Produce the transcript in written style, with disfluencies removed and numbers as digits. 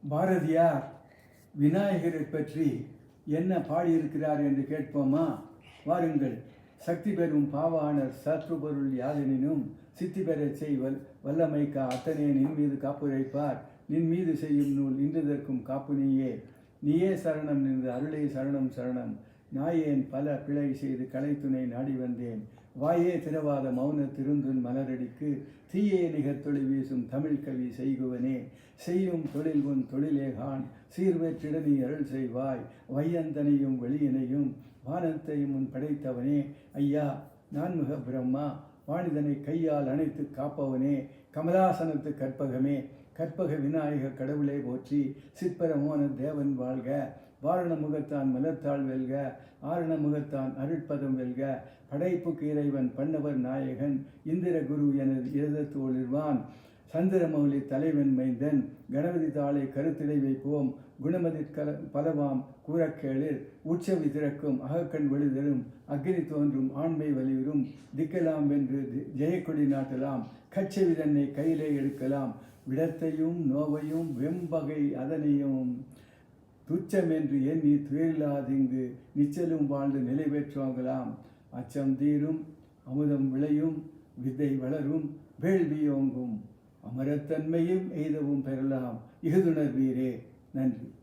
பாரதியார் விநாயகரை பற்றி என்ன பாடியிருக்கிறார் என்று கேட்போமா? வாருங்கள். சக்தி பெறும் பாவாணர் சற்றுபொருள் யாதெனினும் சித்தி பெறச் செய்வல் வல்லமைக்கா அத்தனையே நின் மீது காப்புரைப்பார். நின் மீது செய்யும் நூல் இன்றுதற்கும் காப்பு நீயே. நீயே சரணம் நின்று அருளே சரணம் சரணம். நாயேன் பல பிழை செய்து கலைத்துணை நாடி வந்தேன். வாயே திறவாத மௌன திருந்துன் மலரடிக்கு தீயே நிகர் தொழில் வீசும் தமிழ் கவி செய்குவனே. செய்யும் தொழில் உன் தொழிலேகான் சீர்வேற்றிடனி அருள் செய்வாய். வையந்தனையும் வெளியினையும் வானத்தையும் உன் படைத்தவனே. ஐயா நான்முக பிரம்மா வாணிதனை கையால் அணைத்து காப்பவனே. கமலாசனத்து கற்பகமே கற்பக விநாயக கடவுளை போற்றி. சிற்பர மோன தேவன் வாழ்க. வாரண முகத்தான் மலர்த்தாள் வெல்க. ஆரண முகத்தான் அருட்பதம் வெல்க. படைப்புக்கு இறைவன் பண்ணவர் நாயகன் இந்திர குரு எனது இருதத்து ஒளிர்வான். சந்திரமௌலி தலைவன் மைந்தன் கணபதி தாளை கருத்திடை வைப்போம். குணமதி பலவாம் கூறக்கேளிர். உற்சவி திறக்கும் அகக்கண் வெளிதரும். அக்னி தோன்றும் ஆண்மை வலியுறும். திக்கலாம் வென்று ஜெயக்கொடி நாட்டலாம். கச்சவி தன்னை கையிலே எடுக்கலாம். விடத்தையும் நோவையும் வெம்பகை அதனையும் துச்சமென்று எண்ணி துயிலாதிங்கு நிச்சலும் வாழ்ந்து நிலை பெற்றோங்களாம். அச்சம் தீரும் அமுதம் விளையும் விதை வளரும் வேள்வியோங்கும். அமரத்தன்மையும் எய்தவும் பெறலாம். இகுதுணர் வீரே. நன்றி.